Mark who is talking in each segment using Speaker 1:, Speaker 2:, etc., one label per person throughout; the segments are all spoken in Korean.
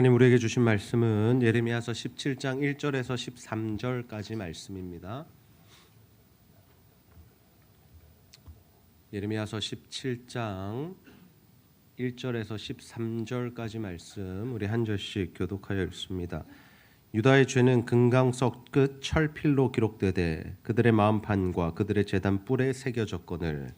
Speaker 1: 하나님 우리에게 주신 말씀은 예레미야서 17장 1절에서 13절까지 말씀입니다. 예레미야서 17장 1절에서 13절까지 말씀 우리 한 절씩 교독하여 읽습니다. 유다의 죄는 금강석 끝 철필로 기록되되 그들의 마음판과 그들의 제단 뿔에 새겨졌거늘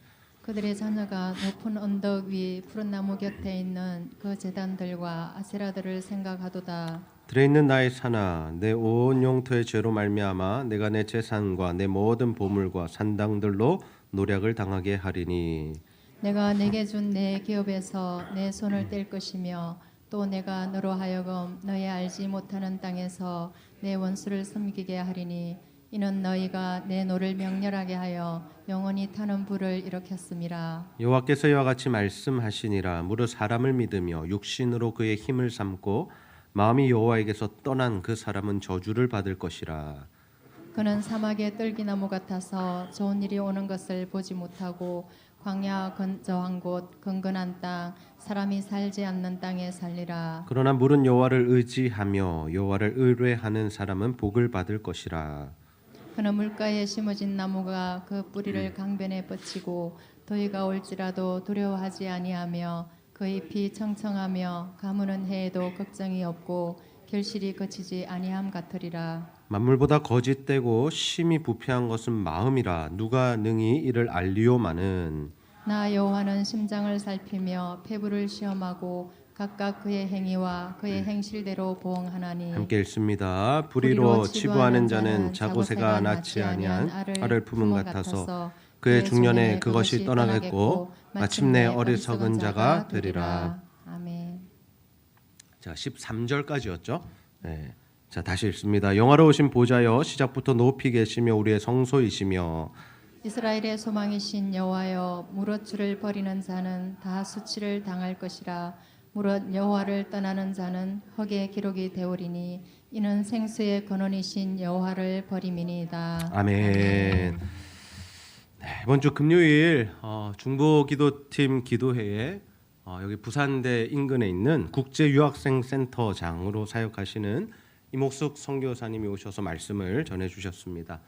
Speaker 2: 그들의 자녀가 높은 언덕 위 푸른 나무 곁에 있는 그 제단들과 아세라들을 생각하도다.
Speaker 1: 들에 있는 나의 산아, 내 온 영토의 죄로 말미암아 내가 내 재산과 내 모든 보물과 산당들로 노략을 당하게 하리니
Speaker 2: 내가 내게 준 내 기업에서 내 손을 뗄 것이며 또 내가 너로 하여금 너의 알지 못하는 땅에서 내 원수를 섬기게 하리니 이는 너희가 내 노를 명렬하게 하여 영원히 타는 불을 일으켰음이라.
Speaker 1: 여호와께서 이와 같이 말씀하시니라. 무릇 사람을 믿으며 육신으로 그의 힘을 삼고 마음이 여호와에게서 떠난 그 사람은 저주를 받을 것이라.
Speaker 2: 그는 사막의 뜰기나무 같아서 좋은 일이 오는 것을 보지 못하고 광야 건조한 곳 건건한 땅 사람이 살지 않는 땅에 살리라.
Speaker 1: 그러나 물은 여호와를 의지하며 여호와를 의뢰하는 사람은 복을 받을 것이라.
Speaker 2: 그는 물가에 심어진 나무가 그 뿌리를 강변에 뻗치고 더위가 올지라도 두려워하지 아니하며 그 잎이 청청하며 가무는 해에도 걱정이 없고 결실이 그치지 아니함 같으리라.
Speaker 1: 만물보다 거짓되고 심히 부패한 것은 마음이라. 누가 능히 이를 알리오마는
Speaker 2: 나 여호와는 심장을 살피며 폐부를 시험하고 각각 그의 행위와 그의 행실대로 보응하나니.
Speaker 1: 함께 읽습니다. 불의로 치부하는 자는 자고새가 낳지 아니한 알을 품은 같아서 그의 중년에 그것이 떠나겠고 마침내 어리석은 자가 되리라.
Speaker 2: 아멘.
Speaker 1: 자, 13절까지였죠. 네. 자, 다시 읽습니다. 영화로우신 보좌여 시작부터 높이 계시며 우리의 성소이시며
Speaker 2: 이스라엘의 소망이신 여호와여 무릇 주를 버리는 자는 다 수치를 당할 것이라. 무릇 여호와를 떠나는 자는 흙의 기록이 되오리니 이는 생수의 근원이신 여호와를 버림이니이다.
Speaker 1: 아멘. 네, 이번 주 금요일 중보기도팀 기도회에 여기 부산대 인근에 있는 국제유학생센터장으로 사역하시는 이목숙 선교사님이 오셔서 말씀을 전해주셨습니다.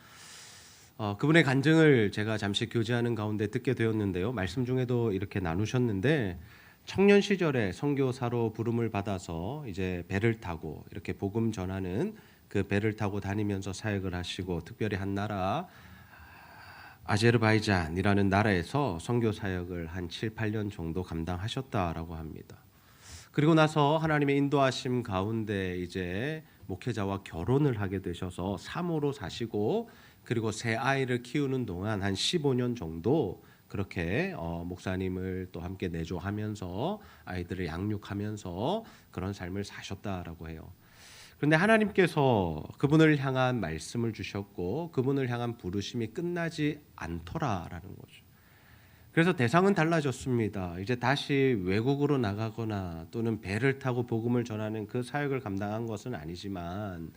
Speaker 1: 그분의 간증을 제가 잠시 교제하는 가운데 듣게 되었는데요. 말씀 중에도 이렇게 나누셨는데 청년 시절에 선교사로 부름을 받아서 이제 배를 타고 이렇게 복음 전하는 그 배를 타고 다니면서 사역을 하시고 특별히 한 나라 아제르바이잔이라는 나라에서 선교 사역을 한 7, 8년 정도 감당하셨다라고 합니다. 그리고 나서 하나님의 인도하심 가운데 이제 목회자와 결혼을 하게 되셔서 사모로 사시고 그리고 새 아이를 키우는 동안 한 15년 정도 그렇게 목사님을 또 함께 내조하면서 아이들을 양육하면서 그런 삶을 사셨다라고 해요. 그런데 하나님께서 그분을 향한 말씀을 주셨고 그분을 향한 부르심이 끝나지 않더라라는 거죠. 그래서 대상은 달라졌습니다. 이제 다시 외국으로 나가거나 또는 배를 타고 복음을 전하는 그 사역을 감당한 것은 아니지만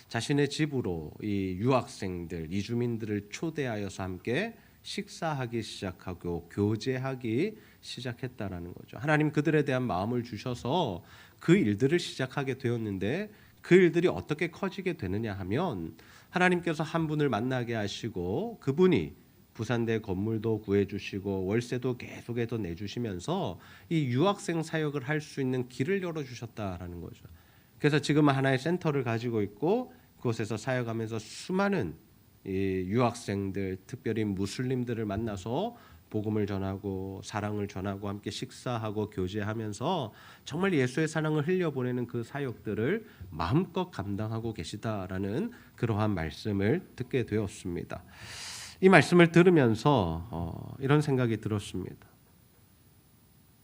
Speaker 1: 자신의 집으로 이 유학생들, 이주민들을 초대하여서 함께 식사하기 시작하고 교제하기 시작했다라는 거죠. 하나님 그들에 대한 마음을 주셔서 그 일들을 시작하게 되었는데 그 일들이 어떻게 커지게 되느냐 하면 하나님께서 한 분을 만나게 하시고 그분이 부산대 건물도 구해주시고 월세도 계속해서 내주시면서 이 유학생 사역을 할 수 있는 길을 열어주셨다라는 거죠. 그래서 지금 하나의 센터를 가지고 있고 그곳에서 사역하면서 수많은 이 유학생들, 특별히 무슬림들을 만나서 복음을 전하고 사랑을 전하고 함께 식사하고 교제하면서 정말 예수의 사랑을 흘려보내는 그 사역들을 마음껏 감당하고 계시다라는 그러한 말씀을 듣게 되었습니다. 이 말씀을 들으면서 이런 생각이 들었습니다.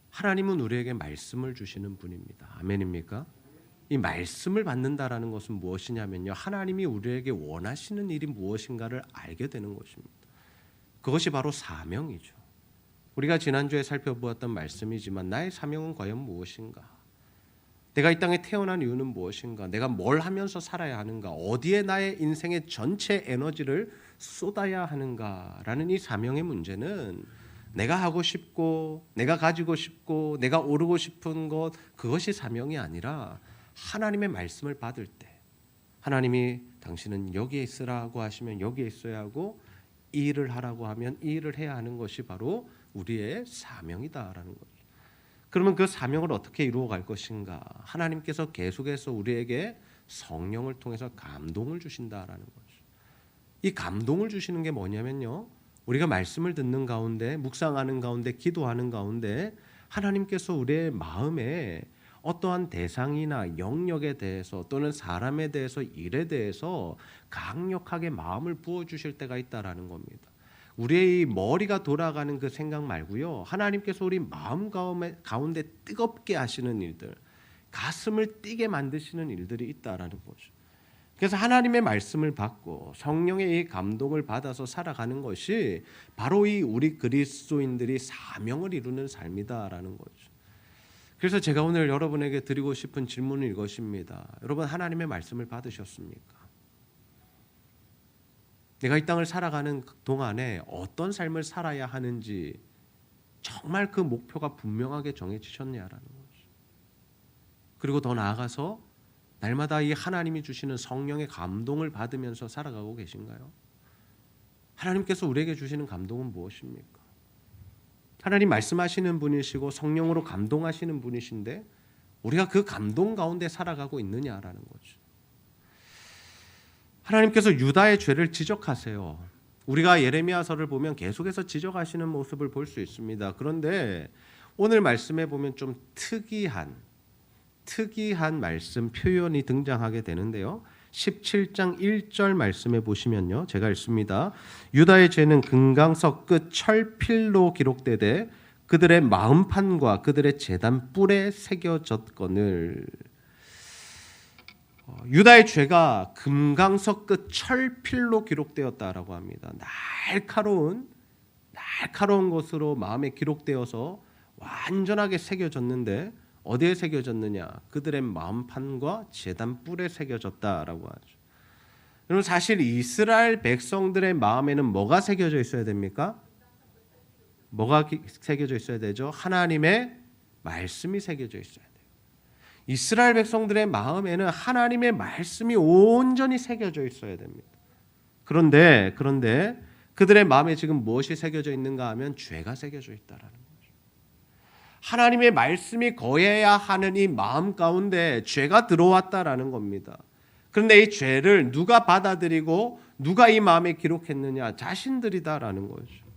Speaker 1: 하나님은 우리에게 말씀을 주시는 분입니다. 아멘입니까? 이 말씀을 받는다라는 것은 무엇이냐면요. 하나님이 우리에게 원하시는 일이 무엇인가를 알게 되는 것입니다. 그것이 바로 사명이죠. 우리가 지난주에 살펴보았던 말씀이지만 나의 사명은 과연 무엇인가? 내가 이 땅에 태어난 이유는 무엇인가? 내가 뭘 하면서 살아야 하는가? 어디에 나의 인생의 전체 에너지를 쏟아야 하는가라는 이 사명의 문제는 내가 하고 싶고 내가 가지고 싶고 내가 오르고 싶은 것 그것이 사명이 아니라 하나님의 말씀을 받을 때 하나님이 당신은 여기에 있으라고 하시면 여기에 있어야 하고 이 일을 하라고 하면 이 일을 해야 하는 것이 바로 우리의 사명이다라는 거죠. 그러면 그 사명을 어떻게 이루어 갈 것인가? 하나님께서 계속해서 우리에게 성령을 통해서 감동을 주신다라는 거죠. 이 감동을 주시는 게 뭐냐면요, 우리가 말씀을 듣는 가운데, 묵상하는 가운데, 기도하는 가운데 하나님께서 우리의 마음에 어떠한 대상이나 영역에 대해서 또는 사람에 대해서, 일에 대해서 강력하게 마음을 부어주실 때가 있다라는 겁니다. 우리의 이 머리가 돌아가는 그 생각 말고요, 하나님께서 우리 마음 가운데 뜨겁게 하시는 일들, 가슴을 뛰게 만드시는 일들이 있다라는 거죠. 그래서 하나님의 말씀을 받고 성령의 이 감동을 받아서 살아가는 것이 바로 이 우리 그리스도인들이 사명을 이루는 삶이다라는 거죠. 그래서 제가 오늘 여러분에게 드리고 싶은 질문은 이것입니다. 여러분, 하나님의 말씀을 받으셨습니까? 내가 이 땅을 살아가는 동안에 어떤 삶을 살아야 하는지 정말 그 목표가 분명하게 정해지셨냐라는 거죠. 그리고 더 나아가서 날마다 이 하나님이 주시는 성령의 감동을 받으면서 살아가고 계신가요? 하나님께서 우리에게 주시는 감동은 무엇입니까? 하나님 말씀하시는 분이시고 성령으로 감동하시는 분이신데 우리가 그 감동 가운데 살아가고 있느냐라는 거죠. 하나님께서 유다의 죄를 지적하세요. 우리가 예레미야서를 보면 계속해서 지적하시는 모습을 볼 수 있습니다. 그런데 오늘 말씀에 보면 좀 특이한 말씀 표현이 등장하게 되는데요. 17장 1절 말씀에 보시면요, 제가 읽습니다. 유다의 죄는 금강석 끝 철필로 기록되되 그들의 마음판과 그들의 제단 뿔에 새겨졌거늘. 유다의 죄가 금강석 끝 철필로 기록되었다라고 합니다. 날카로운 것으로 마음에 기록되어서 완전하게 새겨졌는데 어디에 새겨졌느냐? 그들의 마음판과 제단 뿔에 새겨졌다라고 하죠. 여러분, 사실 이스라엘 백성들의 마음에는 뭐가 새겨져 있어야 됩니까? 뭐가 새겨져 있어야 되죠? 하나님의 말씀이 새겨져 있어야 돼요. 이스라엘 백성들의 마음에는 하나님의 말씀이 온전히 새겨져 있어야 됩니다. 그런데 그들의 마음에 지금 무엇이 새겨져 있는가 하면 죄가 새겨져 있다라는 거예요. 하나님의 말씀이 거해야 하는 이 마음 가운데 죄가 들어왔다라는 겁니다. 그런데 이 죄를 누가 받아들이고 누가 이 마음에 기록했느냐? 자신들이다라는 거죠.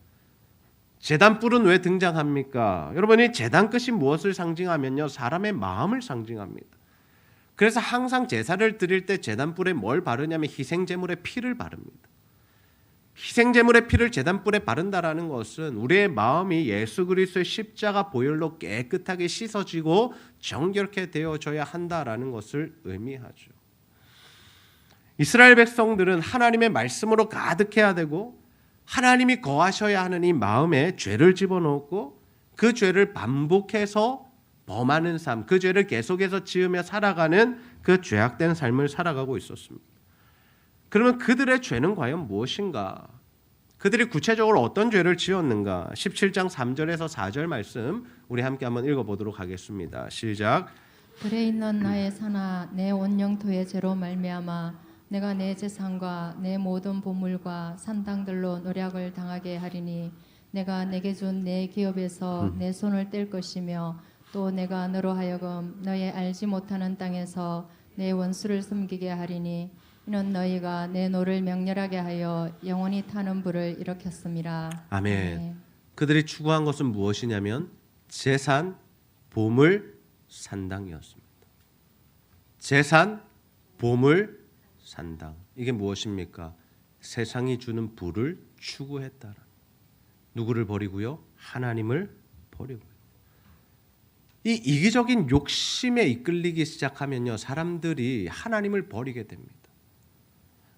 Speaker 1: 제단뿔은 왜 등장합니까? 여러분, 이 제단 끝이 무엇을 상징하면요, 사람의 마음을 상징합니다. 그래서 항상 제사를 드릴 때 제단뿔에 뭘 바르냐면 희생제물의 피를 바릅니다. 희생제물의 피를 제단뿔에 바른다라는 것은 우리의 마음이 예수 그리스도의 십자가 보혈로 깨끗하게 씻어지고 정결케 되어져야 한다라는 것을 의미하죠. 이스라엘 백성들은 하나님의 말씀으로 가득해야 되고 하나님이 거하셔야 하는 이 마음에 죄를 집어넣고 그 죄를 반복해서 범하는 삶, 그 죄를 계속해서 지으며 살아가는 그 죄악된 삶을 살아가고 있었습니다. 그러면 그들의 죄는 과연 무엇인가? 그들이 구체적으로 어떤 죄를 지었는가? 17장 3절에서 4절 말씀 우리 함께 한번 읽어보도록 하겠습니다. 시작.
Speaker 2: 들에 있는 나의 산아, 내 온 영토의 죄로 말미암아 내가 내 재산과 내 모든 보물과 산당들로 노략을 당하게 하리니 내가 내게 준 내 기업에서 내 손을 뗄 것이며 또 내가 너로 하여금 너의 알지 못하는 땅에서 내 원수를 섬기게 하리니 이는 너희가 내 노를 명렬하게 하여 영원히 타는 불을 일으켰음이라.
Speaker 1: 아멘. 그들이 추구한 것은 무엇이냐면 재산, 보물, 산당이었습니다. 재산, 보물, 산당. 이게 무엇입니까? 세상이 주는 부를 추구했다라. 누구를 버리고요? 하나님을 버리고. 이 이기적인 욕심에 이끌리기 시작하면요, 사람들이 하나님을 버리게 됩니다.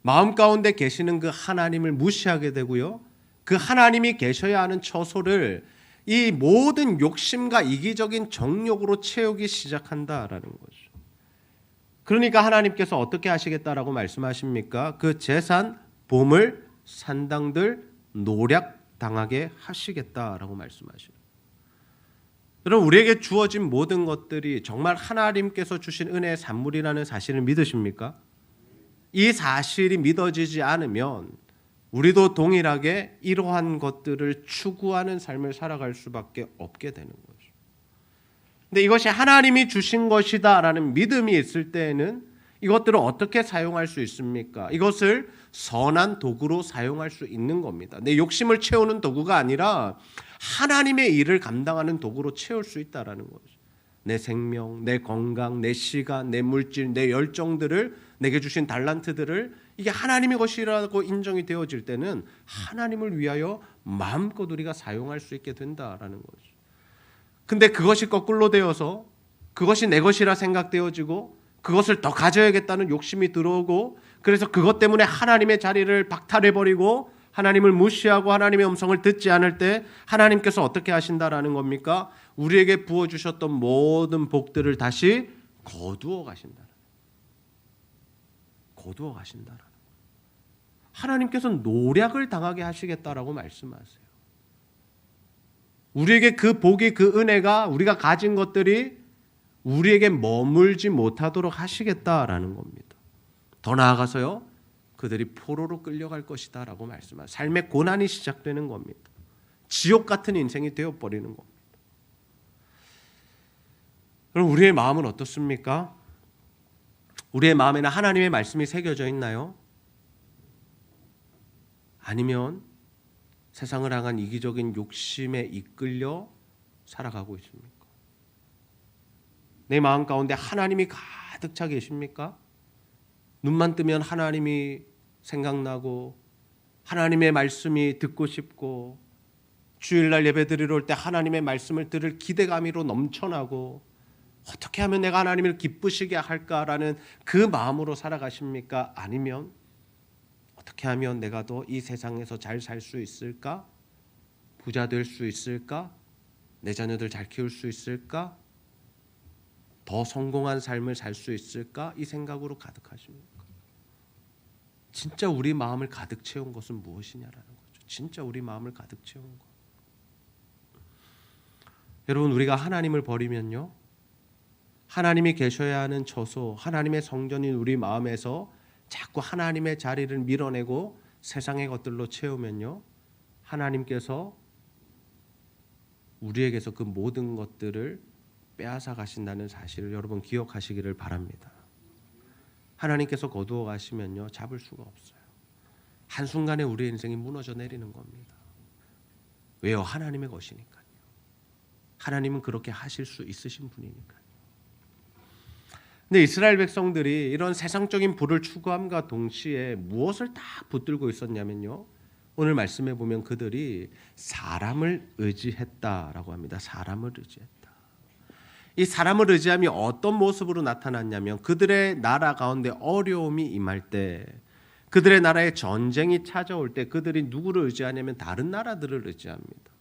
Speaker 1: 마음 가운데 계시는 그 하나님을 무시하게 되고요, 그 하나님이 계셔야 하는 처소를 이 모든 욕심과 이기적인 정욕으로 채우기 시작한다라는 거죠. 그러니까 하나님께서 어떻게 하시겠다라고 말씀하십니까? 그 재산, 보물, 산당들 노략당하게 하시겠다라고 말씀하시는. 여러분, 우리에게 주어진 모든 것들이 정말 하나님께서 주신 은혜의 산물이라는 사실을 믿으십니까? 이 사실이 믿어지지 않으면 우리도 동일하게 이러한 것들을 추구하는 삶을 살아갈 수밖에 없게 되는 거죠. 근데 이것이 하나님이 주신 것이다라는 믿음이 있을 때에는 이것들을 어떻게 사용할 수 있습니까? 이것을 선한 도구로 사용할 수 있는 겁니다. 내 욕심을 채우는 도구가 아니라 하나님의 일을 감당하는 도구로 채울 수 있다라는 거죠. 내 생명, 내 건강, 내 시간, 내 물질, 내 열정들을, 내게 주신 달란트들을 이게 하나님의 것이라고 인정이 되어질 때는 하나님을 위하여 마음껏 우리가 사용할 수 있게 된다라는 거죠. 근데 그것이 거꾸로 되어서 그것이 내 것이라 생각되어지고 그것을 더 가져야겠다는 욕심이 들어오고, 그래서 그것 때문에 하나님의 자리를 박탈해버리고 하나님을 무시하고 하나님의 음성을 듣지 않을 때 하나님께서 어떻게 하신다라는 겁니까? 우리에게 부어주셨던 모든 복들을 다시 거두어 가신다. 거두어 가신다. 하나님께서 노략을 당하게 하시겠다라고 말씀하세요. 우리에게 그 복이, 그 은혜가, 우리가 가진 것들이 우리에게 머물지 못하도록 하시겠다라는 겁니다. 더 나아가서요, 그들이 포로로 끌려갈 것이다 라고 말씀하세요. 삶의 고난이 시작되는 겁니다. 지옥 같은 인생이 되어버리는 겁니다. 그럼 우리의 마음은 어떻습니까? 우리의 마음에는 하나님의 말씀이 새겨져 있나요? 아니면 세상을 향한 이기적인 욕심에 이끌려 살아가고 있습니까? 내 마음 가운데 하나님이 가득 차 계십니까? 눈만 뜨면 하나님이 생각나고 하나님의 말씀이 듣고 싶고 주일날 예배드리러 올 때 하나님의 말씀을 들을 기대감으로 넘쳐나고 어떻게 하면 내가 하나님을 기쁘시게 할까라는 그 마음으로 살아가십니까? 아니면 어떻게 하면 내가 더 이 세상에서 잘 살 수 있을까? 부자 될 수 있을까? 내 자녀들 잘 키울 수 있을까? 더 성공한 삶을 살 수 있을까? 이 생각으로 가득하십니까? 진짜 우리 마음을 가득 채운 것은 무엇이냐라는 거죠. 진짜 우리 마음을 가득 채운 것. 여러분, 우리가 하나님을 버리면요, 하나님이 계셔야 하는 처소, 하나님의 성전인 우리 마음에서 자꾸 하나님의 자리를 밀어내고 세상의 것들로 채우면요, 하나님께서 우리에게서 그 모든 것들을 빼앗아 가신다는 사실을 여러분 기억하시기를 바랍니다. 하나님께서 거두어 가시면요, 잡을 수가 없어요. 한순간에 우리의 인생이 무너져 내리는 겁니다. 왜요? 하나님의 것이니까요. 하나님은 그렇게 하실 수 있으신 분이니까요. 근데 이스라엘 백성들이 이런 세상적인 부를 추구함과 동시에 무엇을 다 붙들고 있었냐면요, 오늘 말씀해 보면 그들이 사람을 의지했다라고 합니다. 사람을 의지했다. 이 사람을 의지함이 어떤 모습으로 나타났냐면, 그들의 나라 가운데 어려움이 임할 때, 그들의 나라에 전쟁이 찾아올 때 그들이 누구를 의지하냐면 다른 나라들을 의지합니다.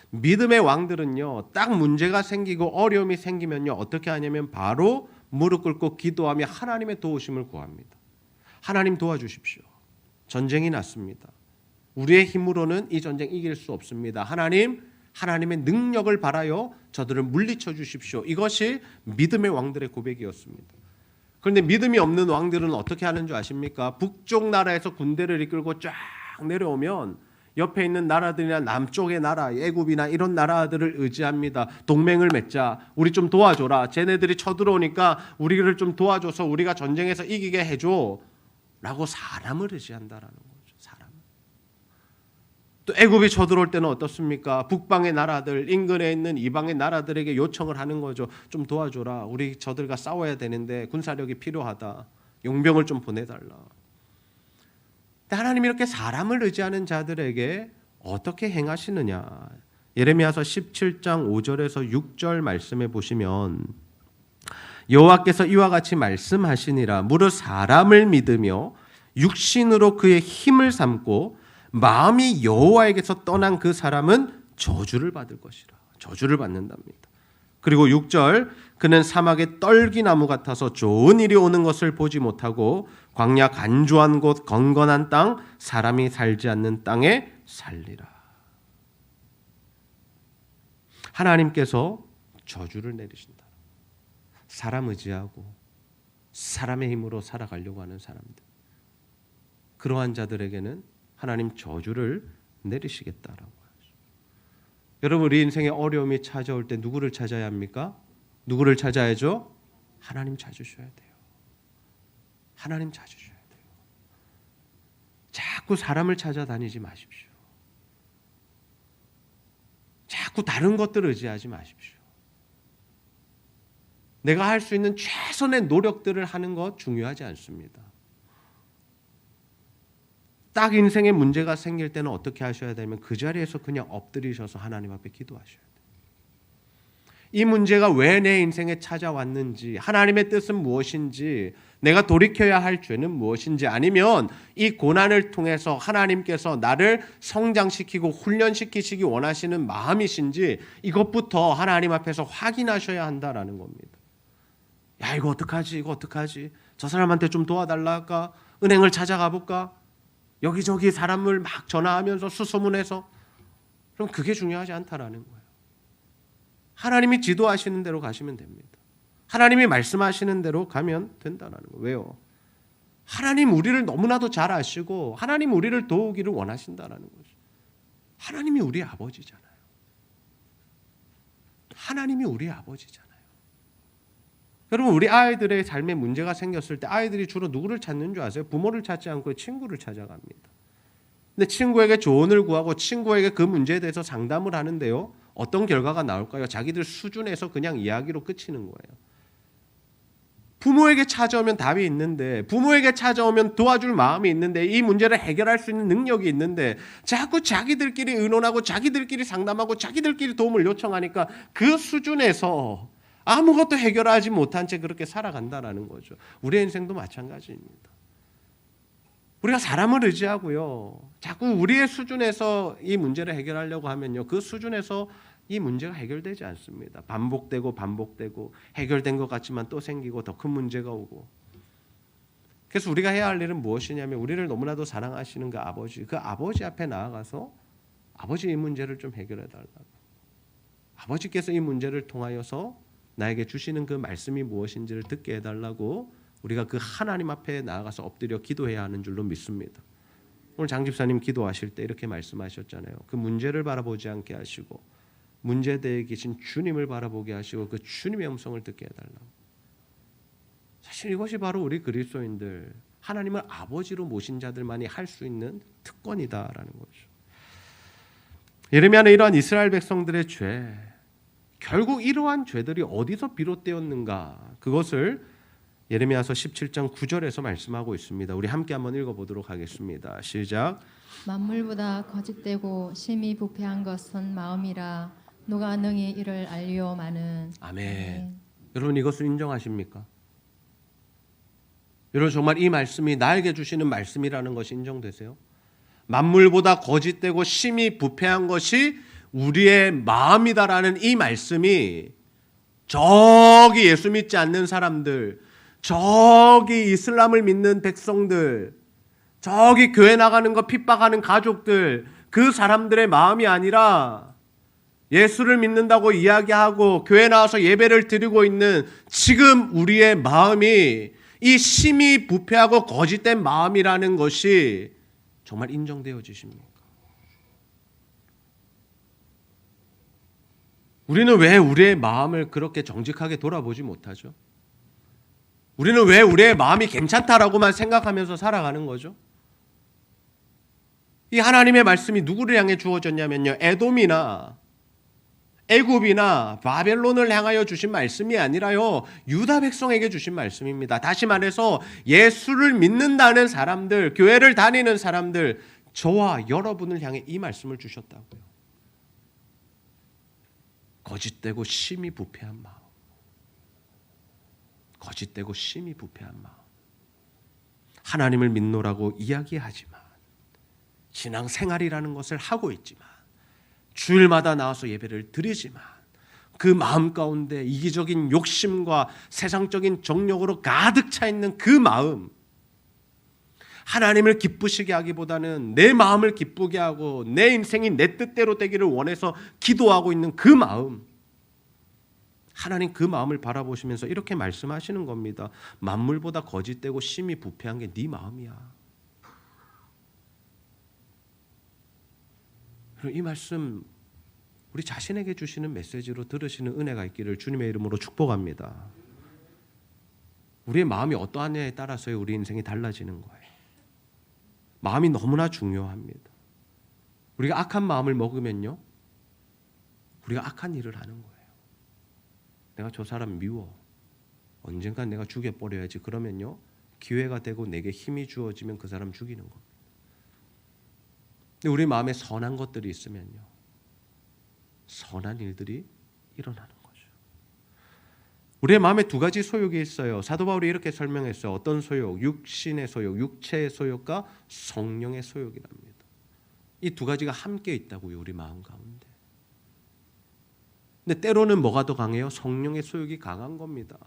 Speaker 1: 믿음의 왕들은요, 딱 문제가 생기고 어려움이 생기면요, 어떻게 하냐면 바로 무릎 꿇고 기도하며 하나님의 도우심을 구합니다. 하나님 도와주십시오. 전쟁이 났습니다. 우리의 힘으로는 이 전쟁 이길 수 없습니다. 하나님의 능력을 바라요 저들을 물리쳐 주십시오. 이것이 믿음의 왕들의 고백이었습니다. 그런데 믿음이 없는 왕들은 어떻게 하는 줄 아십니까? 북쪽 나라에서 군대를 이끌고 쫙 내려오면 옆에 있는 나라들이나 남쪽의 나라, 애굽이나 이런 나라들을 의지합니다. 동맹을 맺자. 우리 좀 도와줘라. 쟤네들이 쳐들어오니까 우리를 좀 도와줘서 우리가 전쟁에서 이기게 해줘. 라고 사람을 의지한다라는 거죠. 사람. 또 애굽이 쳐들어올 때는 어떻습니까? 북방의 나라들, 인근에 있는 이방의 나라들에게 요청을 하는 거죠. 좀 도와줘라. 우리 저들과 싸워야 되는데 군사력이 필요하다. 용병을 좀 보내달라. 하나님이 이렇게 사람을 의지하는 자들에게 어떻게 행하시느냐. 예레미야서 17장 5절에서 6절 말씀해 보시면, 여호와께서 이와 같이 말씀하시니라. 무릇 사람을 믿으며 육신으로 그의 힘을 삼고 마음이 여호와에게서 떠난 그 사람은 저주를 받을 것이라. 저주를 받는답니다. 그리고 6절, 그는 사막의 떨기나무 같아서 좋은 일이 오는 것을 보지 못하고 광야 간조한 곳 건건한 땅, 사람이 살지 않는 땅에 살리라. 하나님께서 저주를 내리신다. 사람 의지하고 사람의 힘으로 살아가려고 하는 사람들, 그러한 자들에게는 하나님 저주를 내리시겠다라고 하죠. 여러분, 우리 인생에 어려움이 찾아올 때 누구를 찾아야 합니까? 누구를 찾아야죠? 하나님 찾으셔야 돼요. 하나님 찾으셔야 돼요. 자꾸 사람을 찾아다니지 마십시오. 자꾸 다른 것들을 의지하지 마십시오. 내가 할 수 있는 최선의 노력들을 하는 것 중요하지 않습니다. 딱 인생에 문제가 생길 때는 어떻게 하셔야 되면 그 자리에서 그냥 엎드리셔서 하나님 앞에 기도하셔야 돼요. 이 문제가 왜 내 인생에 찾아왔는지, 하나님의 뜻은 무엇인지, 내가 돌이켜야 할 죄는 무엇인지, 아니면 이 고난을 통해서 하나님께서 나를 성장시키고 훈련시키시기 원하시는 마음이신지, 이것부터 하나님 앞에서 확인하셔야 한다라는 겁니다. 야, 이거 어떡하지? 이거 어떡하지? 저 사람한테 좀 도와달라 할까? 은행을 찾아가 볼까? 여기저기 사람을 막 전화하면서 수소문해서. 그럼 그게 중요하지 않다라는 거예요. 하나님이 지도하시는 대로 가시면 됩니다. 하나님이 말씀하시는 대로 가면 된다는 거예요. 왜요? 하나님 우리를 너무나도 잘 아시고 하나님 우리를 도우기를 원하신다는 거죠. 하나님이 우리 아버지잖아요. 하나님이 우리 아버지잖아요. 여러분, 우리 아이들의 삶에 문제가 생겼을 때 아이들이 주로 누구를 찾는 줄 아세요? 부모를 찾지 않고 친구를 찾아갑니다. 근데 친구에게 조언을 구하고 친구에게 그 문제에 대해서 상담을 하는데요, 어떤 결과가 나올까요? 자기들 수준에서 그냥 이야기로 끝이는 거예요. 부모에게 찾아오면 답이 있는데, 부모에게 찾아오면 도와줄 마음이 있는데, 이 문제를 해결할 수 있는 능력이 있는데, 자꾸 자기들끼리 의논하고 자기들끼리 상담하고 자기들끼리 도움을 요청하니까 그 수준에서 아무것도 해결하지 못한 채 그렇게 살아간다는 거죠. 우리의 인생도 마찬가지입니다. 우리가 사람을 의지하고요, 자꾸 우리의 수준에서 이 문제를 해결하려고 하면요, 그 수준에서 이 문제가 해결되지 않습니다. 반복되고 해결된 것 같지만 또 생기고 더 큰 문제가 오고. 그래서 우리가 해야 할 일은 무엇이냐면, 우리를 너무나도 사랑하시는 그 아버지 앞에 나아가서 아버지, 이 문제를 좀 해결해 달라고. 아버지께서 이 문제를 통하여서 나에게 주시는 그 말씀이 무엇인지를 듣게 해달라고 우리가 그 하나님 앞에 나아가서 엎드려 기도해야 하는 줄로 믿습니다. 오늘 장 집사님 기도하실 때 이렇게 말씀하셨잖아요. 그 문제를 바라보지 않게 하시고 문제대에 계신 주님을 바라보게 하시고 그 주님의 음성을 듣게 해달라고. 사실 이것이 바로 우리 그리스도인들, 하나님을 아버지로 모신 자들만이 할 수 있는 특권이다라는 거죠. 예레미야는 이러한 이스라엘 백성들의 죄, 결국 이러한 죄들이 어디서 비롯되었는가, 그것을 예레미야서 17장 9절에서 말씀하고 있습니다. 우리 함께 한번 읽어보도록 하겠습니다. 시작.
Speaker 2: 만물보다 거짓되고 심히 부패한 것은 마음이라 누가 능히 이를 알리오마는.
Speaker 1: 아멘. 여러분, 이것을 인정하십니까? 여러분, 정말 이 말씀이 나에게 주시는 말씀이라는 것이 인정되세요? 만물보다 거짓되고 심히 부패한 것이 우리의 마음이다라는 이 말씀이 저기 예수 믿지 않는 사람들, 저기 이슬람을 믿는 백성들, 저기 교회 나가는 거 핍박하는 가족들, 그 사람들의 마음이 아니라 예수를 믿는다고 이야기하고 교회 나와서 예배를 드리고 있는 지금 우리의 마음이 이 심히 부패하고 거짓된 마음이라는 것이 정말 인정되어지십니까? 우리는 왜 우리의 마음을 그렇게 정직하게 돌아보지 못하죠? 우리는 왜 우리의 마음이 괜찮다라고만 생각하면서 살아가는 거죠? 이 하나님의 말씀이 누구를 향해 주어졌냐면요, 에돔이나 애굽이나 바벨론을 향하여 주신 말씀이 아니라요, 유다 백성에게 주신 말씀입니다. 다시 말해서 예수를 믿는다는 사람들, 교회를 다니는 사람들, 저와 여러분을 향해 이 말씀을 주셨다고요. 거짓되고 심히 부패한 마음, 거짓되고 심히 부패한 마음. 하나님을 믿노라고 이야기하지만, 신앙생활이라는 것을 하고 있지만, 주일마다 나와서 예배를 드리지만, 그 마음 가운데 이기적인 욕심과 세상적인 정욕으로 가득 차 있는 그 마음, 하나님을 기쁘시게 하기보다는 내 마음을 기쁘게 하고 내 인생이 내 뜻대로 되기를 원해서 기도하고 있는 그 마음, 하나님 그 마음을 바라보시면서 이렇게 말씀하시는 겁니다. 만물보다 거짓되고 심히 부패한 게 네 마음이야. 이 말씀 우리 자신에게 주시는 메시지로 들으시는 은혜가 있기를 주님의 이름으로 축복합니다. 우리의 마음이 어떠하냐에 따라서 우리 인생이 달라지는 거예요. 마음이 너무나 중요합니다. 우리가 악한 마음을 먹으면요, 우리가 악한 일을 하는 거예요. 내가 저 사람 미워. 언젠간 내가 죽여버려야지. 그러면요, 기회가 되고 내게 힘이 주어지면 그 사람 죽이는 겁니다. 근데 우리 마음에 선한 것들이 있으면요, 선한 일들이 일어나는 거죠. 우리의 마음에 두 가지 소욕이 있어요. 사도 바울이 이렇게 설명했어요. 어떤 소욕? 육신의 소욕, 육체의 소욕과 성령의 소욕이랍니다. 이 두 가지가 함께 있다고요, 우리 마음 가운데. 근데 때로는 뭐가 더 강해요? 성령의 소욕이 강한 겁니다.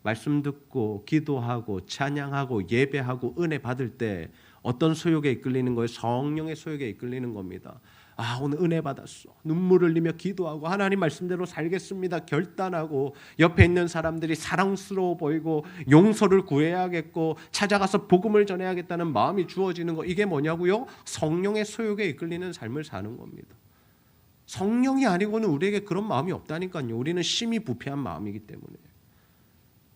Speaker 1: 말씀 듣고 기도하고 찬양하고 예배하고 은혜 받을 때 어떤 소욕에 이끌리는 거예요? 성령의 소욕에 이끌리는 겁니다. 아, 오늘 은혜 받았어. 눈물을 흘리며 기도하고 하나님 말씀대로 살겠습니다. 결단하고 옆에 있는 사람들이 사랑스러워 보이고 용서를 구해야겠고 찾아가서 복음을 전해야겠다는 마음이 주어지는 거, 이게 뭐냐고요? 성령의 소욕에 이끌리는 삶을 사는 겁니다. 성령이 아니고는 우리에게 그런 마음이 없다니까요. 우리는 심히 부패한 마음이기 때문에.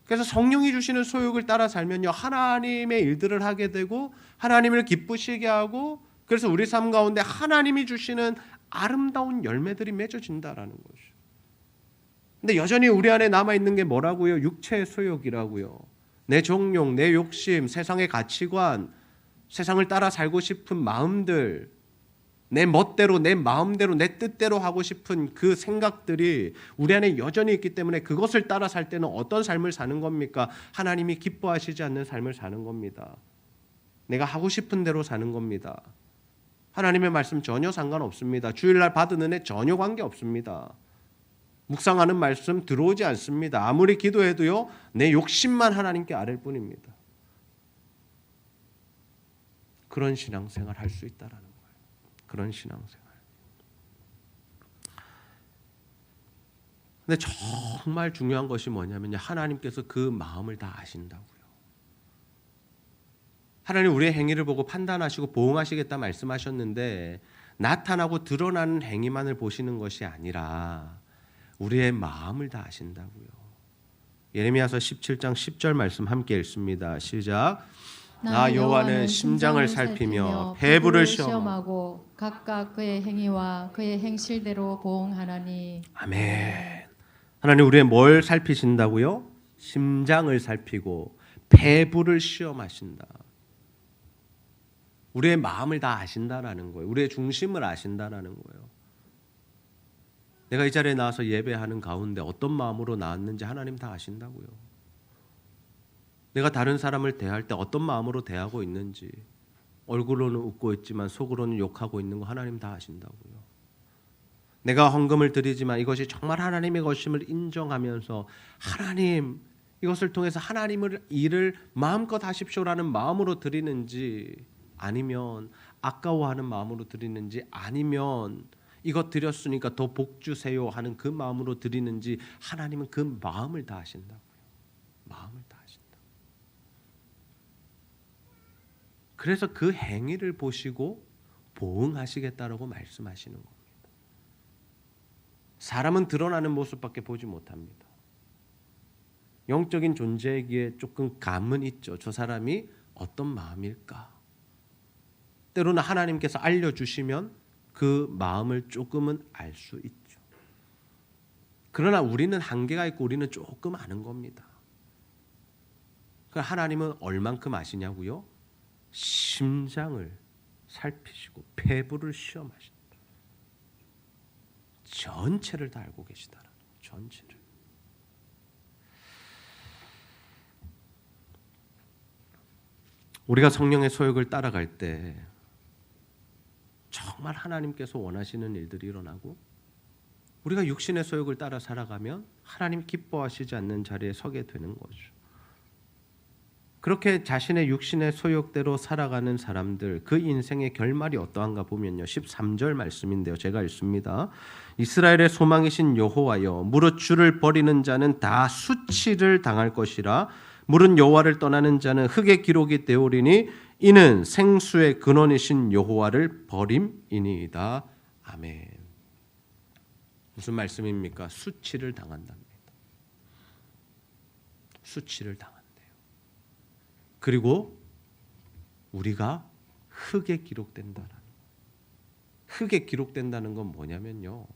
Speaker 1: 그래서 성령이 주시는 소욕을 따라 살면요, 하나님의 일들을 하게 되고 하나님을 기쁘시게 하고, 그래서 우리 삶 가운데 하나님이 주시는 아름다운 열매들이 맺어진다라는 거죠. 근데 여전히 우리 안에 남아있는 게 뭐라고요? 육체의 소욕이라고요. 내 정욕, 내 욕심, 세상의 가치관, 세상을 따라 살고 싶은 마음들, 내 멋대로, 내 마음대로, 내 뜻대로 하고 싶은 그 생각들이 우리 안에 여전히 있기 때문에 그것을 따라 살 때는 어떤 삶을 사는 겁니까? 하나님이 기뻐하시지 않는 삶을 사는 겁니다. 내가 하고 싶은 대로 사는 겁니다. 하나님의 말씀 전혀 상관없습니다. 주일날 받은 은혜 전혀 관계없습니다. 묵상하는 말씀 들어오지 않습니다. 아무리 기도해도요, 내 욕심만 하나님께 아랠 뿐입니다. 그런 신앙생활 할 수 있다라는 거예요. 그런 신앙생활. 근데 정말 중요한 것이 뭐냐면요, 하나님께서 그 마음을 다 아신다고요. 하나님 우리의 행위를 보고 판단하시고 보응하시겠다 말씀하셨는데, 나타나고 드러나는 행위만을 보시는 것이 아니라 우리의 마음을 다 아신다고요. 예레미야서 17장 10절 말씀 함께 읽습니다. 시작. 나 여호와는 심장을 살피며 배부를 시험하고
Speaker 2: 각각 그의 행위와 그의 행실대로 보응하나니.
Speaker 1: 아멘. 하나님 우리의 뭘 살피신다고요? 심장을 살피고 배부를 시험하신다. 우리의 마음을 다 아신다라는 거예요. 우리의 중심을 아신다라는 거예요. 내가 이 자리에 나와서 예배하는 가운데 어떤 마음으로 나왔는지 하나님 다 아신다고요. 내가 다른 사람을 대할 때 어떤 마음으로 대하고 있는지, 얼굴로는 웃고 있지만 속으로는 욕하고 있는 거 하나님 다 아신다고요. 내가 헌금을 드리지만 이것이 정말 하나님의 것임을 인정하면서 하나님, 이것을 통해서 하나님을 일을 마음껏 하십시오라는 마음으로 드리는지, 아니면 아까워하는 마음으로 드리는지, 아니면 이것 드렸으니까 더 복 주세요 하는 그 마음으로 드리는지, 하나님은 그 마음을 다 아신다고요. 마음을 다 아신다. 그래서 그 행위를 보시고 보응하시겠다라고 말씀하시는 겁니다. 사람은 드러나는 모습밖에 보지 못합니다. 영적인 존재이기에 조금 감은 있죠. 저 사람이 어떤 마음일까? 때로는 하나님께서 알려주시면 그 마음을 조금은 알 수 있죠. 그러나 우리는 한계가 있고 우리는 조금 아는 겁니다. 하나님은 얼만큼 아시냐고요? 심장을 살피시고 폐부를 시험하신다. 전체를 다 알고 계시다라는 거예요. 전체를. 우리가 성령의 소욕을 따라갈 때 정말 하나님께서 원하시는 일들이 일어나고, 우리가 육신의 소욕을 따라 살아가면 하나님 기뻐하시지 않는 자리에 서게 되는 거죠. 그렇게 자신의 육신의 소욕대로 살아가는 사람들, 그 인생의 결말이 어떠한가 보면요, 13절 말씀인데요, 제가 읽습니다. 이스라엘의 소망이신 여호와여, 무릇 주를 버리는 자는 다 수치를 당할 것이라. 무릇 여호와를 떠나는 자는 흙의 기록이 되오리니 이는 생수의 근원이신 여호와를 버림이니이다. 아멘. 무슨 말씀입니까? 수치를 당한답니다. 수치를 당한대요. 그리고 우리가 흙에 기록된다는, 흙에 기록된다는 건 뭐냐면요,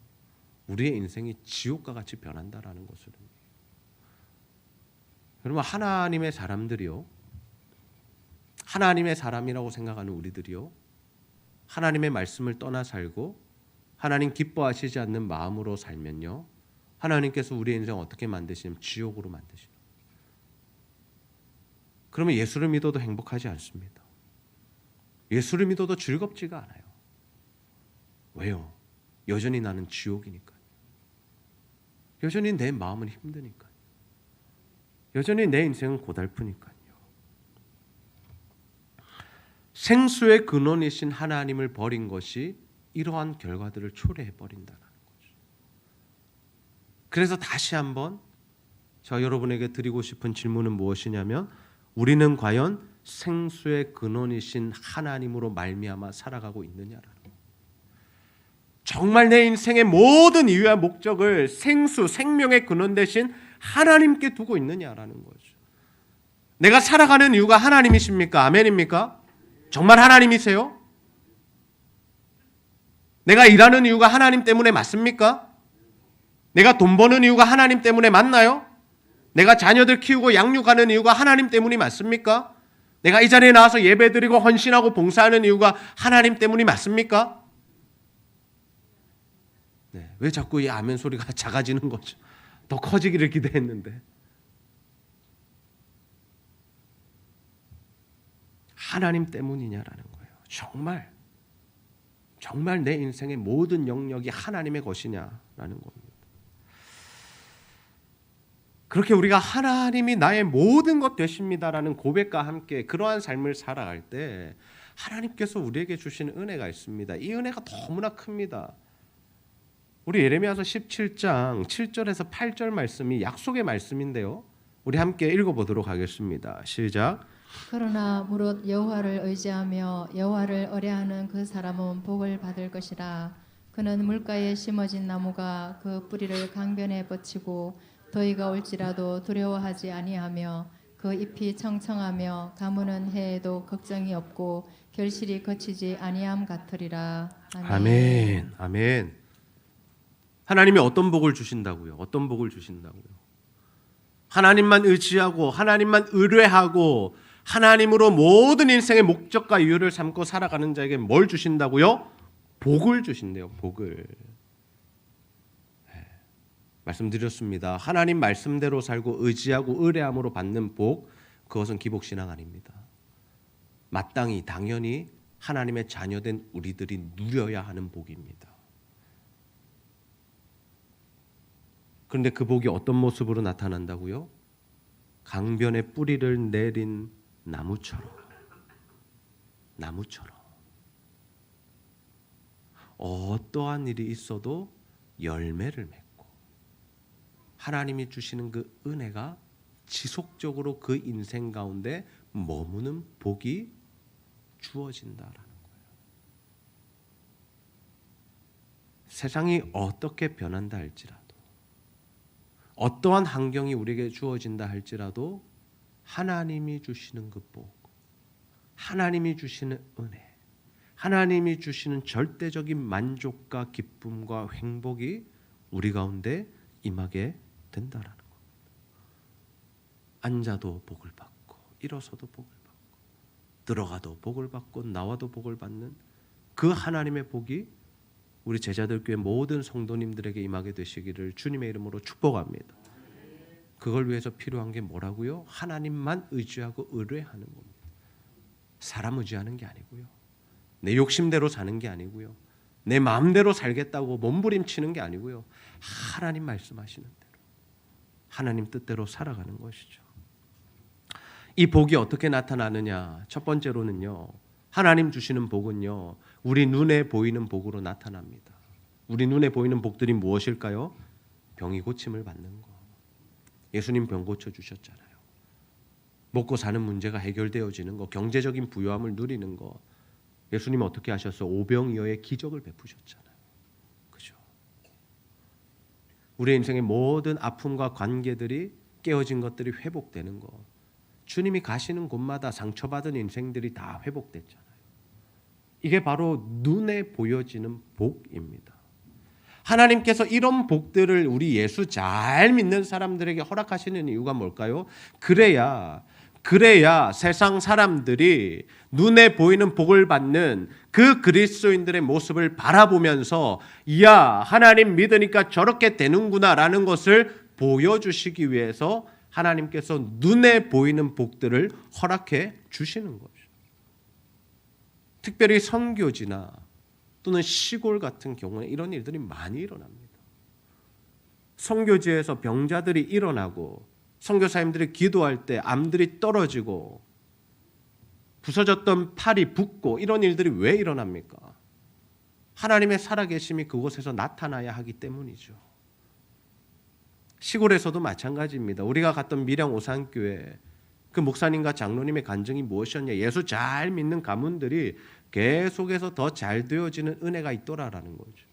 Speaker 1: 우리의 인생이 지옥과 같이 변한다라는 것을. 여러분, 하나님의 사람들이요, 하나님의 사람이라고 생각하는 우리들이요, 하나님의 말씀을 떠나 살고 하나님 기뻐하시지 않는 마음으로 살면요, 하나님께서 우리의 인생 어떻게 만드시냐면 지옥으로 만드시는. 그러면 예수를 믿어도 행복하지 않습니다. 예수를 믿어도 즐겁지가 않아요. 왜요? 여전히 나는 지옥이니까요. 여전히 내 마음은 힘드니까요. 여전히 내 인생은 고달프니까요. 생수의 근원이신 하나님을 버린 것이 이러한 결과들을 초래해 버린다는 거죠. 그래서 다시 한번 저 여러분에게 드리고 싶은 질문은 무엇이냐면, 우리는 과연 생수의 근원이신 하나님으로 말미암아 살아가고 있느냐라는 거예요. 정말 내 인생의 모든 이유와 목적을 생수, 생명의 근원 대신 하나님께 두고 있느냐라는 거죠. 내가 살아가는 이유가 하나님이십니까? 아멘입니까? 정말 하나님이세요? 내가 일하는 이유가 하나님 때문에 맞습니까? 내가 돈 버는 이유가 하나님 때문에 맞나요? 내가 자녀들 키우고 양육하는 이유가 하나님 때문이 맞습니까? 내가 이 자리에 나와서 예배드리고 헌신하고 봉사하는 이유가 하나님 때문이 맞습니까? 네, 왜 자꾸 이 아멘 소리가 작아지는 거죠? 더 커지기를 기대했는데. 하나님 때문이냐라는 거예요. 정말 내 인생의 모든 영역이 하나님의 것이냐라는 겁니다. 그렇게 우리가 하나님이 나의 모든 것 되십니다라는 고백과 함께 그러한 삶을 살아갈 때 하나님께서 우리에게 주시는 은혜가 있습니다. 이 은혜가 너무나 큽니다. 우리 예레미야서 17장 7절에서 8절 말씀이 약속의 말씀인데요, 우리 함께 읽어보도록 하겠습니다. 시작.
Speaker 2: 그러나 무릇 여호와를 의지하며 여호와를 의뢰하는 그 사람은 복을 받을 것이라. 그는 물가에 심어진 나무가 그 뿌리를 강변에 뻗치고 더위가 올지라도 두려워하지 아니하며 그 잎이 청청하며 가무는 해에도 걱정이 없고 결실이 거치지 아니함 같으리라.
Speaker 1: 아멘. 아멘. 하나님이 어떤 복을 주신다고요? 어떤 복을 주신다고요? 하나님만 의지하고 하나님만 의뢰하고 하나님으로 모든 인생의 목적과 이유를 삼고 살아가는 자에게 뭘 주신다고요? 복을 주신대요. 복을. 말씀드렸습니다. 하나님 말씀대로 살고 의지하고 의뢰함으로 받는 복, 그것은 기복신앙 아닙니다. 마땅히 당연히 하나님의 자녀된 우리들이 누려야 하는 복입니다. 그런데 그 복이 어떤 모습으로 나타난다고요? 강변에 뿌리를 내린 나무처럼 어떠한 일이 있어도 열매를 맺고 하나님이 주시는 그 은혜가 지속적으로 그 인생 가운데 머무는 복이 주어진다라는 거예요. 세상이 어떻게 변한다 할지라도, 어떠한 환경이 우리에게 주어진다 할지라도 하나님이 주시는 그 복, 하나님이 주시는 은혜, 하나님이 주시는 절대적인 만족과 기쁨과 행복이 우리 가운데 임하게 된다라는 겁니다. 앉아도 복을 받고 일어서도 복을 받고 들어가도 복을 받고 나와도 복을 받는 그 하나님의 복이 우리 제자들교회 모든 성도님들에게 임하게 되시기를 주님의 이름으로 축복합니다. 그걸 위해서 필요한 게 뭐라고요? 하나님만 의지하고 의뢰하는 겁니다. 사람 의지하는 게 아니고요, 내 욕심대로 사는 게 아니고요, 내 마음대로 살겠다고 몸부림치는 게 아니고요, 하나님 말씀하시는 대로 하나님 뜻대로 살아가는 것이죠. 이 복이 어떻게 나타나느냐? 첫 번째로는요. 하나님 주시는 복은요. 우리 눈에 보이는 복으로 나타납니다. 우리 눈에 보이는 복들이 무엇일까요? 병이 고침을 받는 거. 예수님 병 고쳐 주셨잖아요. 먹고 사는 문제가 해결되어지는 거, 경제적인 부유함을 누리는 거. 예수님 어떻게 하셨어요? 오병이어의 기적을 베푸셨잖아요. 그죠? 우리의 인생의 모든 아픔과 관계들이 깨어진 것들이 회복되는 거. 주님이 가시는 곳마다 상처받은 인생들이 다 회복됐잖아요. 이게 바로 눈에 보여지는 복입니다. 하나님께서 이런 복들을 우리 예수 잘 믿는 사람들에게 허락하시는 이유가 뭘까요? 그래야 세상 사람들이 눈에 보이는 복을 받는 그 그리스도인들의 모습을 바라보면서 이야, 하나님 믿으니까 저렇게 되는구나라는 것을 보여주시기 위해서 하나님께서 눈에 보이는 복들을 허락해 주시는 거죠. 특별히 선교지나 또는 시골 같은 경우에 이런 일들이 많이 일어납니다. 선교지에서 병자들이 일어나고 선교사님들이 기도할 때 암들이 떨어지고 부서졌던 팔이 붓고 이런 일들이 왜 일어납니까? 하나님의 살아계심이 그곳에서 나타나야 하기 때문이죠. 시골에서도 마찬가지입니다. 우리가 갔던 밀양 오산교회 그 목사님과 장로님의 간증이 무엇이었냐? 예수 잘 믿는 가문들이 계속해서 더 잘 되어지는 은혜가 있더라라는 거죠.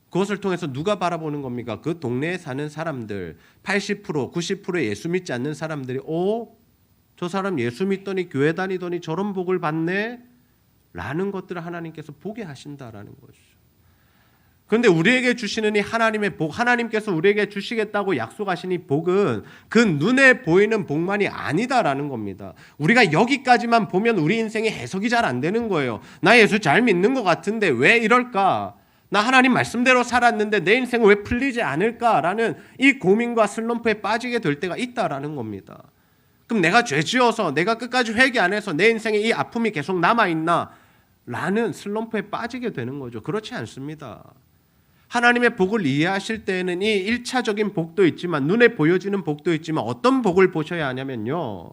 Speaker 1: 그것을 통해서 누가 바라보는 겁니까? 그 동네에 사는 사람들 80%, 90% 예수 믿지 않는 사람들이 저 사람 예수 믿더니 교회 다니더니 저런 복을 받네? 라는 것들을 하나님께서 보게 하신다라는 거죠. 그런데 우리에게 주시는 이 하나님의 복, 하나님께서 우리에게 주시겠다고 약속하신 이 복은 그 눈에 보이는 복만이 아니다라는 겁니다. 우리가 여기까지만 보면 우리 인생이 해석이 잘 안 되는 거예요. 나 예수 잘 믿는 것 같은데 왜 이럴까? 나 하나님 말씀대로 살았는데 내 인생은 왜 풀리지 않을까라는 이 고민과 슬럼프에 빠지게 될 때가 있다라는 겁니다. 그럼 내가 죄 지어서 내가 끝까지 회개 안 해서 내 인생에 이 아픔이 계속 남아있나? 라는 슬럼프에 빠지게 되는 거죠. 그렇지 않습니다. 하나님의 복을 이해하실 때에는 이 1차적인 복도 있지만 눈에 보여지는 복도 있지만 어떤 복을 보셔야 하냐면요.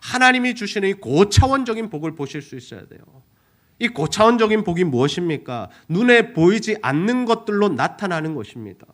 Speaker 1: 하나님이 주시는 이 고차원적인 복을 보실 수 있어야 돼요. 이 고차원적인 복이 무엇입니까? 눈에 보이지 않는 것들로 나타나는 것입니다.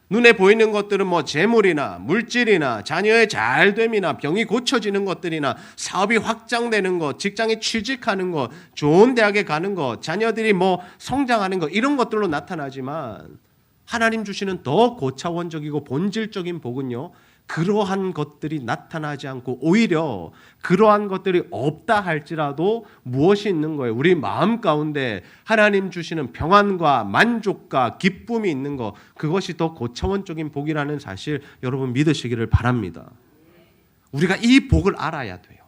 Speaker 1: 눈에 보이는 것들은 재물이나 물질이나 자녀의 잘됨이나 병이 고쳐지는 것들이나 사업이 확장되는 것, 직장에 취직하는 것, 좋은 대학에 가는 것, 자녀들이 성장하는 것 이런 것들로 나타나지만 하나님 주시는 더 고차원적이고 본질적인 복은요. 그러한 것들이 나타나지 않고 오히려 그러한 것들이 없다 할지라도 무엇이 있는 거예요? 우리 마음 가운데 하나님 주시는 평안과 만족과 기쁨이 있는 것, 그것이 더 고차원적인 복이라는 사실 여러분 믿으시기를 바랍니다. 우리가 이 복을 알아야 돼요.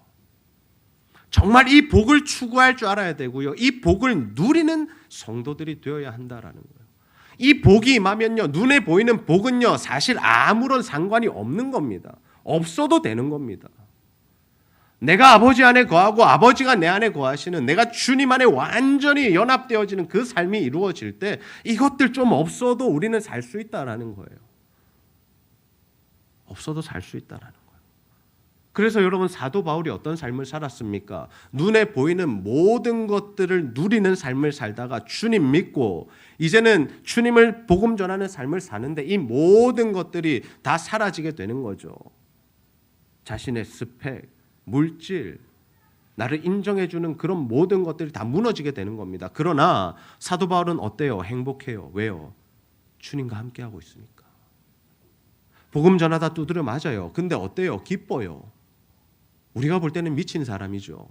Speaker 1: 정말 이 복을 추구할 줄 알아야 되고요. 이 복을 누리는 성도들이 되어야 한다라는 거예요. 이 복이 임하면요, 눈에 보이는 복은요, 사실 아무런 상관이 없는 겁니다. 없어도 되는 겁니다. 내가 아버지 안에 거하고 아버지가 내 안에 거하시는, 내가 주님 안에 완전히 연합되어지는 그 삶이 이루어질 때 이것들 좀 없어도 우리는 살 수 있다라는 거예요. 없어도 살 수 있다라는 거예요. 그래서 여러분 사도 바울이 어떤 삶을 살았습니까? 눈에 보이는 모든 것들을 누리는 삶을 살다가 주님 믿고 이제는 주님을 복음 전하는 삶을 사는데 이 모든 것들이 다 사라지게 되는 거죠. 자신의 스펙, 물질, 나를 인정해주는 그런 모든 것들이 다 무너지게 되는 겁니다. 그러나 사도 바울은 어때요? 행복해요. 왜요? 주님과 함께하고 있으니까. 복음 전하다 두드려 맞아요. 근데 어때요? 기뻐요. 우리가 볼 때는 미친 사람이죠.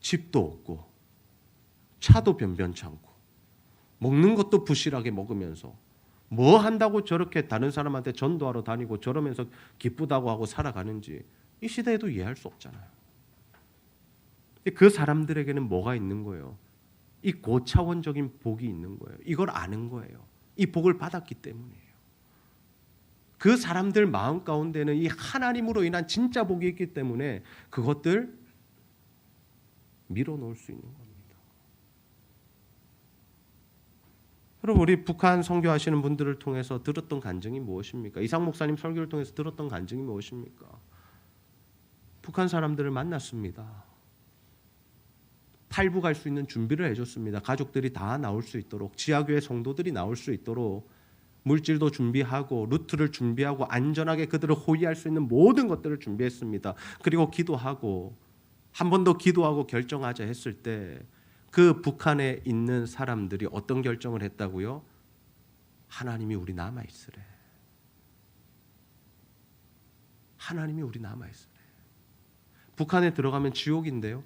Speaker 1: 집도 없고 차도 변변찮고 먹는 것도 부실하게 먹으면서 뭐 한다고 저렇게 다른 사람한테 전도하러 다니고 저러면서 기쁘다고 하고 살아가는지 이 시대에도 이해할 수 없잖아요. 그 사람들에게는 뭐가 있는 거예요? 이 고차원적인 복이 있는 거예요. 이걸 아는 거예요. 이 복을 받았기 때문이에요. 그 사람들 마음 가운데는 이 하나님으로 인한 진짜 복이 있기 때문에 그것들 밀어놓을 수 있는 겁니다. 여러분, 우리 북한 선교하시는 분들을 통해서 들었던 간증이 무엇입니까? 이상 목사님 설교를 통해서 들었던 간증이 무엇입니까? 북한 사람들을 만났습니다. 탈북 갈 수 있는 준비를 해줬습니다. 가족들이 다 나올 수 있도록, 지하교회 성도들이 나올 수 있도록 물질도 준비하고 루트를 준비하고 안전하게 그들을 호위할 수 있는 모든 것들을 준비했습니다. 그리고 기도하고 한 번 더 기도하고 결정하자 했을 때 그 북한에 있는 사람들이 어떤 결정을 했다고요? 하나님이 우리 남아있으래. 하나님이 우리 남아있으래. 북한에 들어가면 지옥인데요.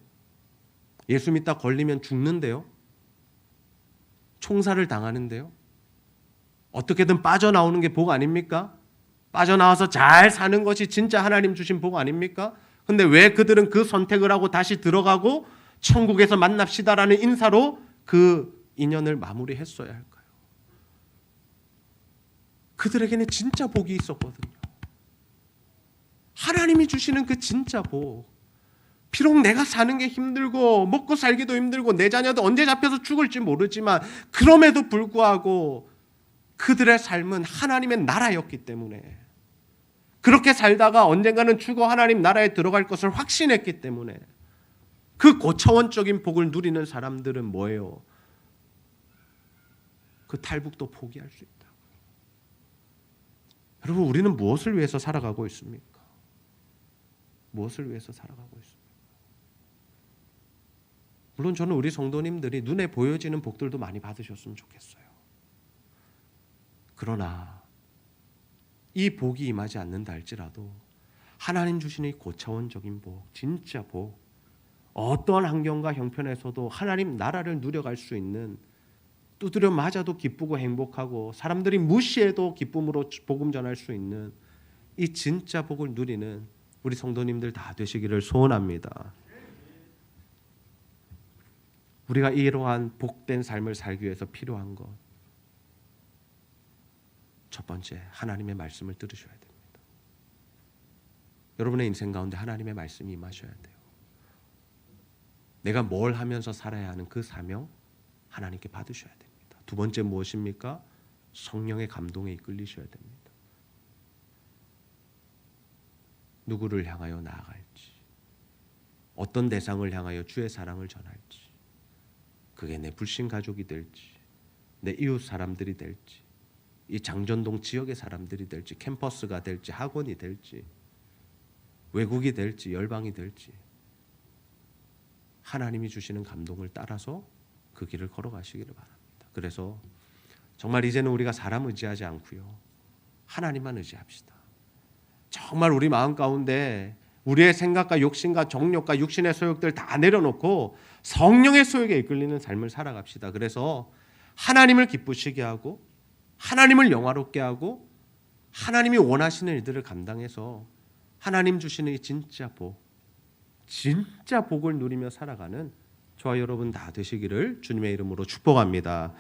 Speaker 1: 예수 믿다 걸리면 죽는데요. 총살을 당하는데요. 어떻게든 빠져나오는 게 복 아닙니까? 빠져나와서 잘 사는 것이 진짜 하나님 주신 복 아닙니까? 근데 왜 그들은 그 선택을 하고 다시 들어가고 천국에서 만납시다라는 인사로 그 인연을 마무리했어야 할까요? 그들에게는 진짜 복이 있었거든요. 하나님이 주시는 그 진짜 복. 비록 내가 사는 게 힘들고 먹고 살기도 힘들고 내 자녀도 언제 잡혀서 죽을지 모르지만 그럼에도 불구하고 그들의 삶은 하나님의 나라였기 때문에, 그렇게 살다가 언젠가는 죽어 하나님 나라에 들어갈 것을 확신했기 때문에 그 고차원적인 복을 누리는 사람들은 뭐예요? 그 탈북도 포기할 수 있다. 여러분, 우리는 무엇을 위해서 살아가고 있습니까? 무엇을 위해서 살아가고 있습니까? 물론 저는 우리 성도님들이 눈에 보여지는 복들도 많이 받으셨으면 좋겠어요. 그러나 이 복이 임하지 않는다 할지라도 하나님 주시는 이 고차원적인 복, 진짜 복, 어떠한 환경과 형편에서도 하나님 나라를 누려갈 수 있는, 두드려 맞아도 기쁘고 행복하고 사람들이 무시해도 기쁨으로 복음 전할 수 있는 이 진짜 복을 누리는 우리 성도님들 다 되시기를 소원합니다. 우리가 이러한 복된 삶을 살기 위해서 필요한 것, 첫 번째, 하나님의 말씀을 들으셔야 됩니다. 여러분의 인생 가운데 하나님의 말씀이 임하셔야 돼요. 내가 뭘 하면서 살아야 하는 그 사명 하나님께 받으셔야 됩니다. 두 번째 무엇입니까? 성령의 감동에 이끌리셔야 됩니다. 누구를 향하여 나아갈지, 어떤 대상을 향하여 주의 사랑을 전할지, 그게 내 불신 가족이 될지, 내 이웃 사람들이 될지, 이 장전동 지역의 사람들이 될지, 캠퍼스가 될지, 학원이 될지, 외국이 될지, 열방이 될지, 하나님이 주시는 감동을 따라서 그 길을 걸어가시기를 바랍니다. 그래서 정말 이제는 우리가 사람 의지하지 않고요, 하나님만 의지합시다. 정말 우리 마음 가운데 우리의 생각과 욕심과 정욕과 육신의 소욕들 다 내려놓고 성령의 소욕에 이끌리는 삶을 살아갑시다. 그래서 하나님을 기쁘시게 하고 하나님을 영화롭게 하고 하나님이 원하시는 일들을 감당해서 하나님 주시는 이 진짜 복, 진짜 복을 누리며 살아가는 저와 여러분 다 되시기를 주님의 이름으로 축복합니다.